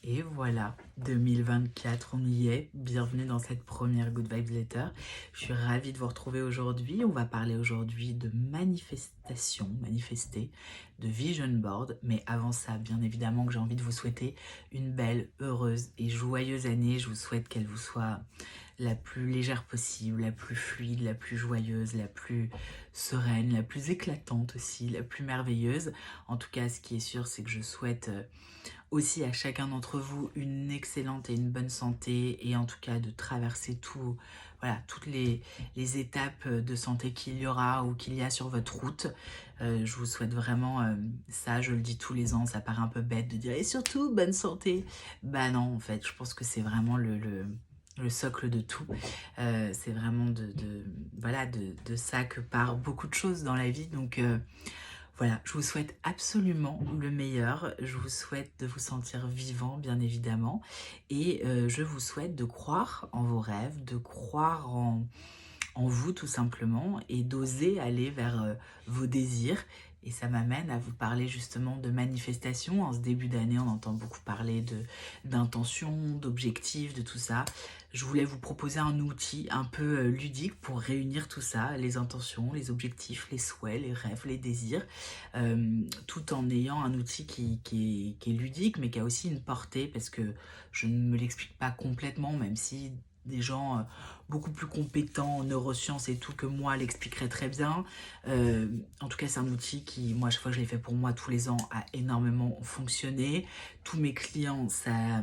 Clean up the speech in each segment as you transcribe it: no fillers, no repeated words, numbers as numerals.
Et voilà, 2024, on y est. Bienvenue dans cette première Good Vibes Letter. Je suis ravie de vous retrouver aujourd'hui. On va parler aujourd'hui de manifestation, manifester, de vision board. Mais avant ça, bien évidemment que j'ai envie de vous souhaiter une belle, heureuse et joyeuse année. Je vous souhaite qu'elle vous soit la plus légère possible, la plus fluide, la plus joyeuse, la plus sereine, la plus éclatante aussi, la plus merveilleuse. En tout cas, ce qui est sûr, c'est que je souhaite aussi à chacun d'entre vous une excellente et une bonne santé et en tout cas de traverser toutes les étapes de santé qu'il y aura ou qu'il y a sur votre route. Je vous souhaite vraiment ça, je le dis tous les ans, ça paraît un peu bête de dire et surtout bonne santé. Bah non, en fait, je pense que c'est vraiment le socle de tout. C'est vraiment de ça que part beaucoup de choses dans la vie. Donc voilà, je vous souhaite absolument le meilleur. Je vous souhaite de vous sentir vivant, bien évidemment. Et je vous souhaite de croire en vos rêves, de croire en vous tout simplement et d'oser aller vers vos désirs. Et ça m'amène à vous parler justement de manifestation. En ce début d'année, on entend beaucoup parler d'intention, d'objectifs, de tout ça. Je voulais vous proposer un outil un peu ludique pour réunir tout ça, les intentions, les objectifs, les souhaits, les rêves, les désirs, tout en ayant un outil qui est ludique, mais qui a aussi une portée, parce que je ne me l'explique pas complètement, même si des gens beaucoup plus compétents en neurosciences et tout que moi l'expliqueraient très bien. En tout cas, c'est un outil qui, moi, à chaque fois que je l'ai fait pour moi tous les ans, a énormément fonctionné. Tous mes clients, ça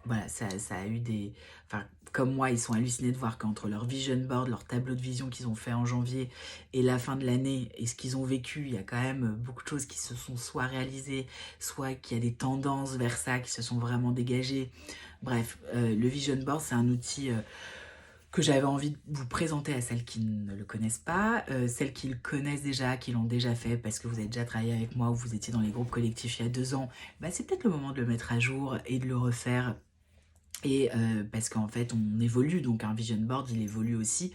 a eu des... Enfin, comme moi, ils sont hallucinés de voir qu'entre leur vision board, leur tableau de vision qu'ils ont fait en janvier et la fin de l'année et ce qu'ils ont vécu, il y a quand même beaucoup de choses qui se sont soit réalisées, soit qu'il y a des tendances vers ça qui se sont vraiment dégagées. Bref, le vision board, c'est un outil que j'avais envie de vous présenter à celles qui ne le connaissent pas, celles qui le connaissent déjà, qui l'ont déjà fait parce que vous avez déjà travaillé avec moi ou vous étiez dans les groupes collectifs il y a 2 ans. Bah, c'est peut-être le moment de le mettre à jour et de le refaire. Et parce qu'en fait on évolue, donc un vision board il évolue aussi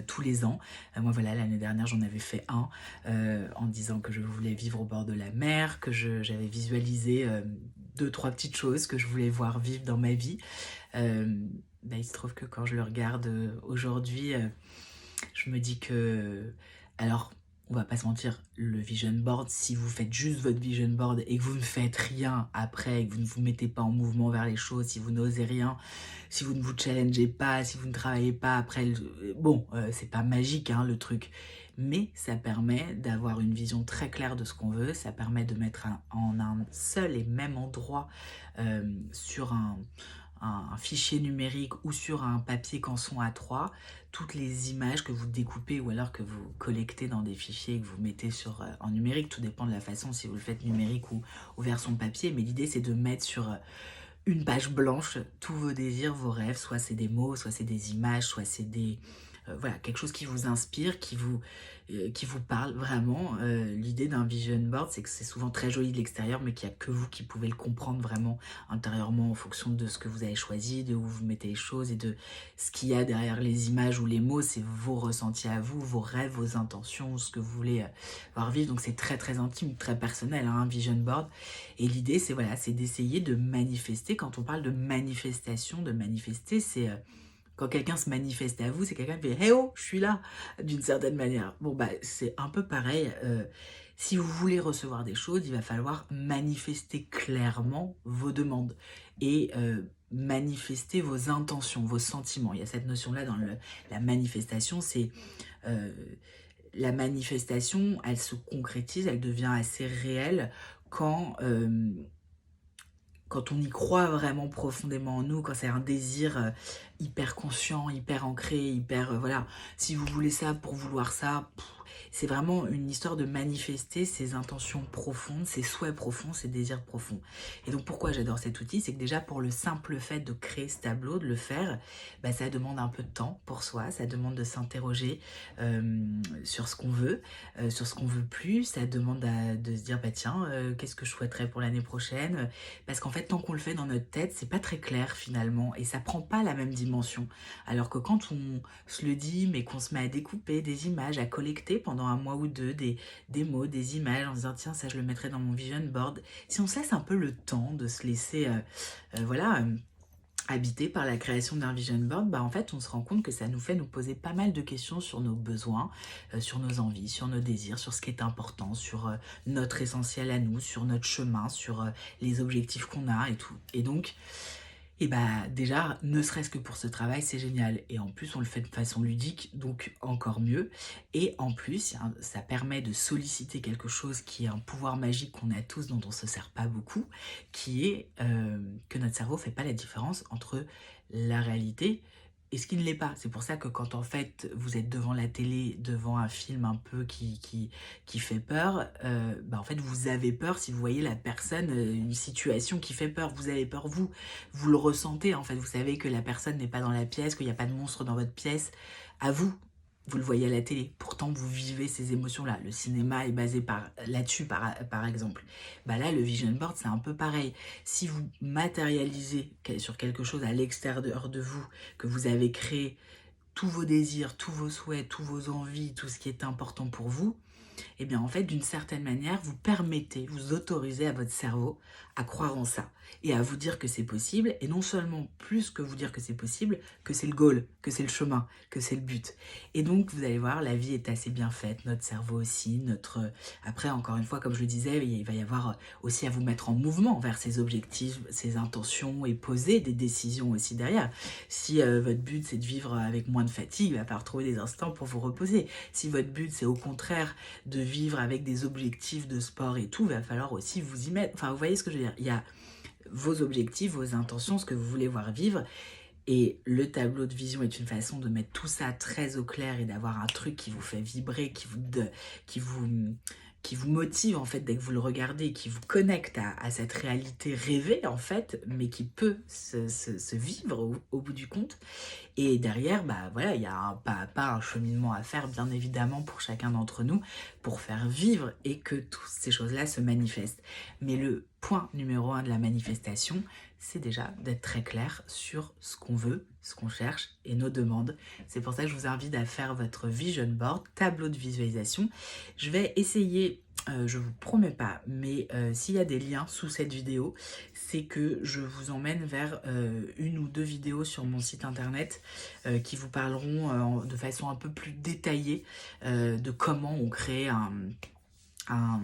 tous les ans. Moi voilà, l'année dernière j'en avais fait un en disant que je voulais vivre au bord de la mer, que j'avais visualisé 2-3 petites choses que je voulais voir vivre dans ma vie. Bah, il se trouve que quand je le regarde aujourd'hui, je me dis que, alors, on va pas se mentir, le vision board, si vous faites juste votre vision board et que vous ne faites rien après, et que vous ne vous mettez pas en mouvement vers les choses, si vous n'osez rien, si vous ne vous challengez pas, si vous ne travaillez pas après, bon, c'est pas magique hein, le truc, mais ça permet d'avoir une vision très claire de ce qu'on veut, ça permet de mettre en un seul et même endroit sur un fichier numérique ou sur un papier canson A3, toutes les images que vous découpez ou alors que vous collectez dans des fichiers et que vous mettez en numérique. Tout dépend de la façon si vous le faites numérique ou version papier, mais l'idée c'est de mettre sur une page blanche tous vos désirs, vos rêves, soit c'est des mots, soit c'est des images, soit c'est des... voilà, quelque chose qui vous inspire, qui vous parle vraiment. L'idée d'un vision board, c'est que c'est souvent très joli de l'extérieur, mais qu'il n'y a que vous qui pouvez le comprendre vraiment intérieurement en fonction de ce que vous avez choisi, de où vous mettez les choses et de ce qu'il y a derrière les images ou les mots. C'est vos ressentis à vous, vos rêves, vos intentions, ce que vous voulez voir vivre. Donc c'est très très intime, très personnel, hein, un vision board. Et l'idée, c'est voilà, c'est d'essayer de manifester. Quand on parle de manifestation, de manifester, c'est quand quelqu'un se manifeste à vous, c'est quelqu'un qui fait hey oh, je suis là, d'une certaine manière. Bon, bah, c'est un peu pareil. Si vous voulez recevoir des choses, il va falloir manifester clairement vos demandes et manifester vos intentions, vos sentiments. Il y a cette notion-là dans la manifestation, c'est euh, la manifestation, elle se concrétise, elle devient assez réelle quand quand on y croit vraiment profondément en nous, quand c'est un désir hyper conscient, hyper ancré, hyper... voilà, si vous voulez ça pour vouloir ça, c'est vraiment une histoire de manifester ses intentions profondes, ses souhaits profonds, ses désirs profonds. Et donc pourquoi j'adore cet outil, c'est que déjà pour le simple fait de créer ce tableau, de le faire, bah, ça demande un peu de temps pour soi, ça demande de s'interroger sur ce qu'on veut, sur ce qu'on veut plus, ça demande de se dire, bah tiens, qu'est-ce que je souhaiterais pour l'année prochaine, parce qu'en fait, tant qu'on le fait dans notre tête, c'est pas très clair finalement et ça prend pas la même dimension. Alors que quand on se le dit, mais qu'on se met à découper des images, à collecter, pendant un mois ou deux des mots, des images, en se disant tiens, ça je le mettrai dans mon vision board. Si on se laisse un peu le temps de se laisser, voilà, habité par la création d'un vision board, bah en fait on se rend compte que ça nous fait nous poser pas mal de questions sur nos besoins, sur nos envies, sur nos désirs, sur ce qui est important, sur notre essentiel à nous, sur notre chemin, sur les objectifs qu'on a et tout. Et donc, et bah déjà, ne serait-ce que pour ce travail, c'est génial. Et en plus, on le fait de façon ludique, donc encore mieux. Et en plus, ça permet de solliciter quelque chose qui est un pouvoir magique qu'on a tous, dont on ne se sert pas beaucoup, qui est que notre cerveau ne fait pas la différence entre la réalité et ce qui ne l'est pas. C'est pour ça que quand en fait vous êtes devant la télé, devant un film un peu qui fait peur, bah en fait vous avez peur si vous voyez la personne, une situation qui fait peur, vous avez peur vous le ressentez en fait, vous savez que la personne n'est pas dans la pièce, qu'il n'y a pas de monstre dans votre pièce, à vous. Vous le voyez à la télé, pourtant vous vivez ces émotions-là. Le cinéma est basé là-dessus, par exemple. Bah là, le vision board, c'est un peu pareil. Si vous matérialisez sur quelque chose à l'extérieur de vous, que vous avez créé tous vos désirs, tous vos souhaits, tous vos envies, tout ce qui est important pour vous, et bien en fait, d'une certaine manière, vous permettez, vous autorisez à votre cerveau à croire en ça et à vous dire que c'est possible, et non seulement plus que vous dire que c'est possible, que c'est le goal, que c'est le chemin, que c'est le but. Et donc, vous allez voir, la vie est assez bien faite, notre cerveau aussi, Après, encore une fois, comme je le disais, il va y avoir aussi à vous mettre en mouvement vers ces objectifs, ces intentions, et poser des décisions aussi derrière. Si votre but, c'est de vivre avec moins de fatigue, il va falloir trouver des instants pour vous reposer. Si votre but, c'est au contraire de vivre avec des objectifs de sport et tout, il va falloir aussi vous y mettre. Enfin, vous voyez ce que je veux dire? Il y a vos objectifs, vos intentions, ce que vous voulez voir vivre. Et le tableau de vision est une façon de mettre tout ça très au clair et d'avoir un truc qui vous fait vibrer, qui vous motive en fait dès que vous le regardez, qui vous connecte à cette réalité rêvée en fait, mais qui peut se vivre au bout du compte. Et derrière, bah voilà, il y a un pas à pas, un cheminement à faire, bien évidemment, pour chacun d'entre nous, pour faire vivre et que toutes ces choses-là se manifestent. Mais le point numéro 1 de la manifestation, c'est déjà d'être très clair sur ce qu'on veut, ce qu'on cherche et nos demandes. C'est pour ça que je vous invite à faire votre vision board, tableau de visualisation. Je vais essayer, je vous promets pas, mais s'il y a des liens sous cette vidéo, c'est que je vous emmène vers une ou deux vidéos sur mon site internet qui vous parleront de façon un peu plus détaillée de comment on crée un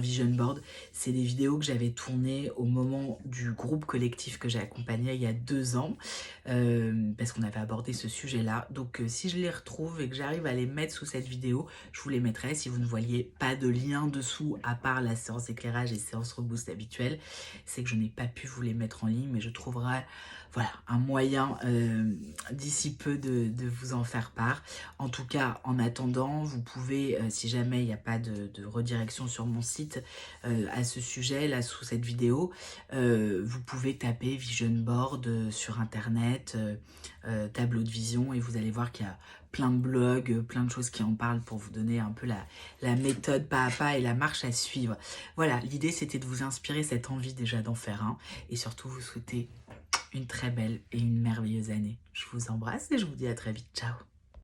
vision board. C'est des vidéos que j'avais tournées au moment du groupe collectif que j'ai accompagné il y a 2 ans parce qu'on avait abordé ce sujet-là. Donc si je les retrouve et que j'arrive à les mettre sous cette vidéo, je vous les mettrai. Si vous ne voyez pas de lien dessous à part la séance éclairage et séance reboost habituelle, c'est que je n'ai pas pu vous les mettre en ligne, mais je trouverai voilà, un moyen d'ici peu de vous en faire part. En tout cas, en attendant, vous pouvez, si jamais il n'y a pas de redirection sur mon site à ce sujet, là, sous cette vidéo, vous pouvez taper Vision Board sur Internet, tableau de vision, et vous allez voir qu'il y a plein de blogs, plein de choses qui en parlent pour vous donner un peu la méthode pas à pas et la marche à suivre. Voilà, l'idée c'était de vous inspirer cette envie déjà d'en faire un, et surtout vous souhaiter une très belle et une merveilleuse année. Je vous embrasse et je vous dis à très vite. Ciao!